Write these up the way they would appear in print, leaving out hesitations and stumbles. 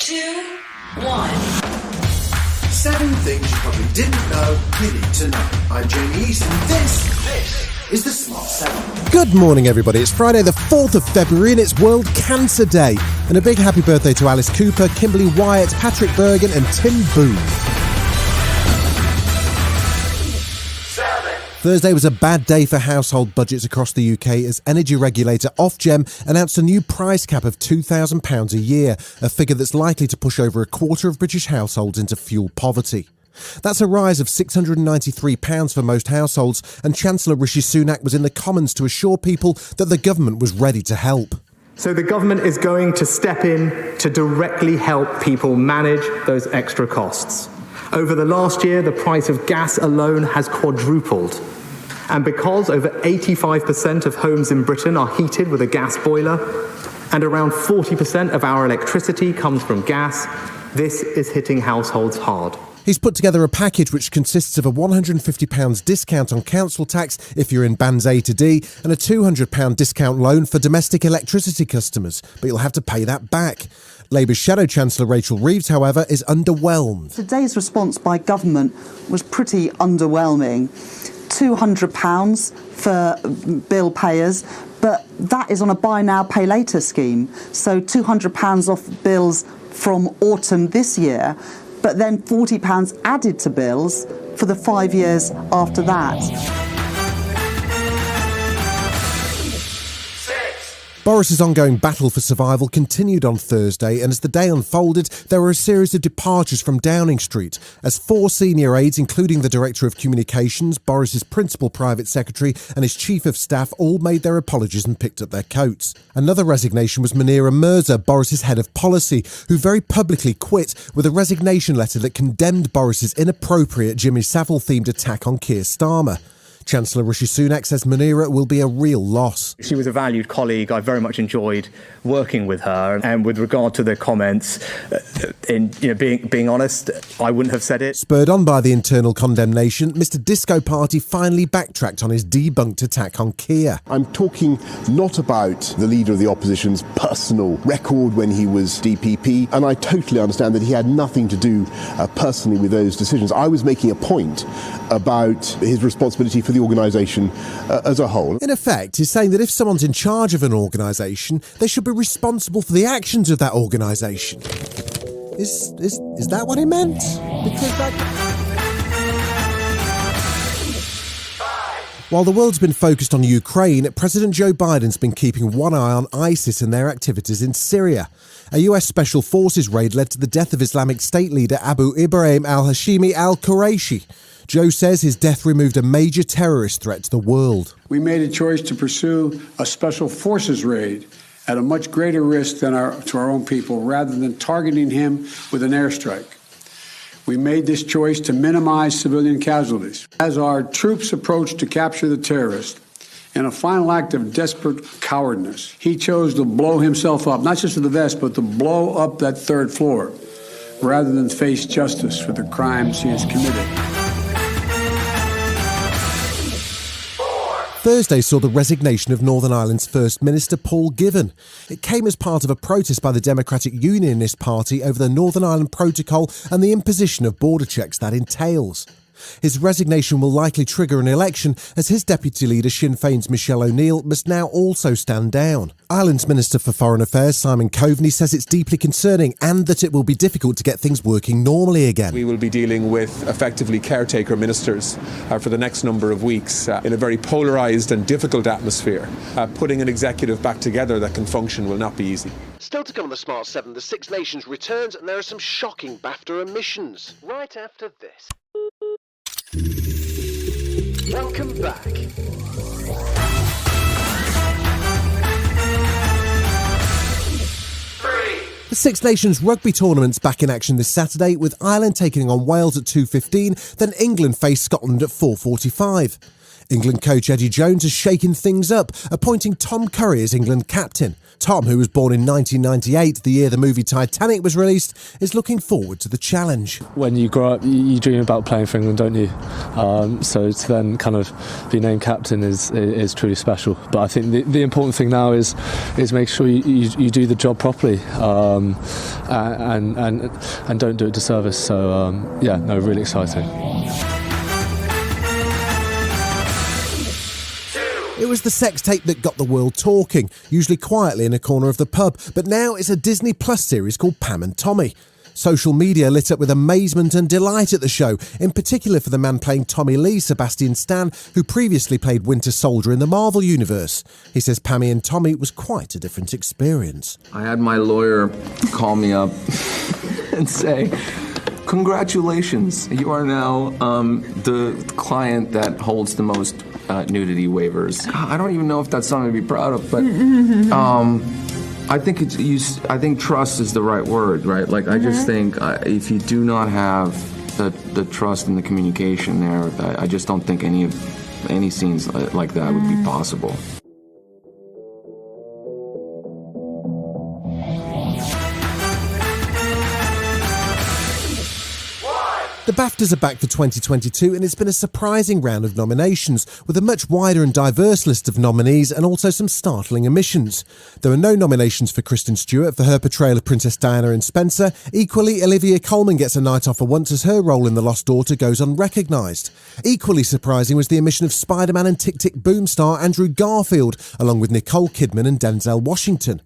2, 1. 7 things you probably didn't know you need to know. I'm Jamie East, and this is the Smart 7. Good morning, everybody. It's Friday the 4th of February and it's World Cancer Day. And a big happy birthday to Alice Cooper, Kimberly Wyatt, Patrick Bergen and Tim Boone. Thursday was a bad day for household budgets across the UK as energy regulator Ofgem announced a new price cap of £2,000 a year, a figure that's likely to push over a quarter of British households into fuel poverty. That's a rise of £693 for most households, and Chancellor Rishi Sunak was in the Commons to assure people that the government was ready to help. So the government is going to step in to directly help people manage those extra costs. Over the last year, the price of gas alone has quadrupled. And because over 85% of homes in Britain are heated with a gas boiler, and around 40% of our electricity comes from gas, this is hitting households hard. He's put together a package which consists of a £150 discount on council tax if you're in bands A to D and a £200 discount loan for domestic electricity customers, but you'll have to pay that back. Labour's Shadow Chancellor Rachel Reeves, however, is underwhelmed. Today's response by government was pretty underwhelming. £200 for bill payers, but that is on a buy now, pay later scheme. So £200 off bills from autumn this year, but then £40 added to bills for the 5 years after that. Boris's ongoing battle for survival continued on Thursday, and as the day unfolded, there were a series of departures from Downing Street, as 4 senior aides, including the Director of Communications, Boris's principal private secretary and his chief of staff, all made their apologies and picked up their coats. Another resignation was Munira Mirza, Boris's head of policy, who very publicly quit with a resignation letter that condemned Boris's inappropriate Jimmy Savile-themed attack on Keir Starmer. Chancellor Rishi Sunak says Munira will be a real loss. She was a valued colleague. I very much enjoyed working with her. And with regard to the comments, being honest, I wouldn't have said it. Spurred on by the internal condemnation, Mr Disco Party finally backtracked on his debunked attack on Keir. I'm talking not about the leader of the opposition's personal record when he was DPP, and I totally understand that he had nothing to do personally with those decisions. I was making a point about his responsibility for the organisation as a whole. In effect, he's saying that if someone's in charge of an organisation, they should be responsible for the actions of that organisation. Is that what he meant? While the world's been focused on Ukraine, President Joe Biden's been keeping one eye on ISIS and their activities in Syria. A US Special Forces raid led to the death of Islamic State leader Abu Ibrahim al-Hashimi al-Qurayshi. Joe says his death removed a major terrorist threat to the world. We made a choice to pursue a Special Forces raid at a much greater risk to our own people, rather than targeting him with an airstrike. We made this choice to minimize civilian casualties. As our troops approached to capture the terrorist, in a final act of desperate cowardness, he chose to blow himself up, not just with the vest, but to blow up that 3rd floor, rather than face justice for the crimes he has committed. Thursday saw the resignation of Northern Ireland's First Minister Paul Givan. It came as part of a protest by the Democratic Unionist Party over the Northern Ireland Protocol and the imposition of border checks that entails. His resignation will likely trigger an election, as his deputy leader Sinn Féin's Michelle O'Neill must now also stand down. Ireland's Minister for Foreign Affairs Simon Coveney says it's deeply concerning and that it will be difficult to get things working normally again. We will be dealing with effectively caretaker ministers for the next number of weeks in a very polarised and difficult atmosphere. Putting an executive back together that can function will not be easy. Still to come on the Smart 7, the Six Nations returns, and there are some shocking BAFTA omissions. Right after this. Welcome back. The Six Nations rugby tournament's back in action this Saturday, with Ireland taking on Wales at 2:15, then England face Scotland at 4:45. England coach Eddie Jones has shaken things up, appointing Tom Curry as England captain. Tom, who was born in 1998, the year the movie Titanic was released, is looking forward to the challenge. When you grow up, you dream about playing for England, don't you? So to then kind of be named captain is truly special. But I think the important thing now is make sure you do the job properly. and don't do it disservice. So really exciting. It was the sex tape that got the world talking, usually quietly in a corner of the pub, but now it's a Disney Plus series called Pam and Tommy. Social media lit up with amazement and delight at the show, in particular for the man playing Tommy Lee, Sebastian Stan, who previously played Winter Soldier in the Marvel Universe. He says Pammy and Tommy was quite a different experience. I had my lawyer call me up and say, congratulations, you are now the client that holds the most nudity waivers. I don't even know if that's something to be proud of, but I think I think trust is the right word, right? Like, I just think if you do not have the trust and the communication there, I just don't think any scenes like that would be possible. The BAFTAs are back for 2022 and it's been a surprising round of nominations, with a much wider and diverse list of nominees and also some startling omissions. There were no nominations for Kristen Stewart for her portrayal of Princess Diana in Spencer. Equally, Olivia Colman gets a night off for once as her role in The Lost Daughter goes unrecognised. Equally surprising was the omission of Spider-Man and Tick Tick Boom star Andrew Garfield, along with Nicole Kidman and Denzel Washington.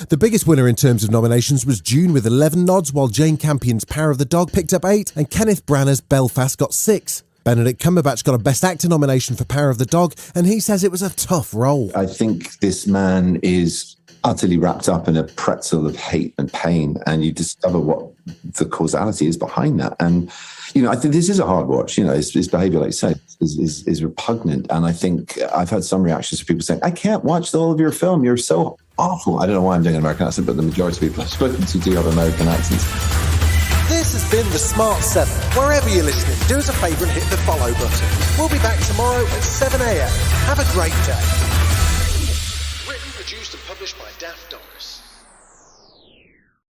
The biggest winner in terms of nominations was June with 11 nods, while Jane Campion's Power of the Dog picked up 8 and Kenneth Branagh's Belfast got 6. Benedict Cumberbatch got a Best Actor nomination for Power of the Dog, and he says it was a tough role. I think this man is utterly wrapped up in a pretzel of hate and pain, and you discover what the causality is behind that. And, you know, I think this is a hard watch. You know, his behaviour, like you say, is repugnant. And I think I've had some reactions from people saying, I can't watch the whole of your film. You're so awful. I don't know why I'm doing an American accent, but the majority of people I've spoken to do have American accents. This has been The Smart 7. Wherever you're listening, do us a favour and hit the follow button. We'll be back tomorrow at 7 a.m. Have a great day. Written, produced and published by Daft Doris.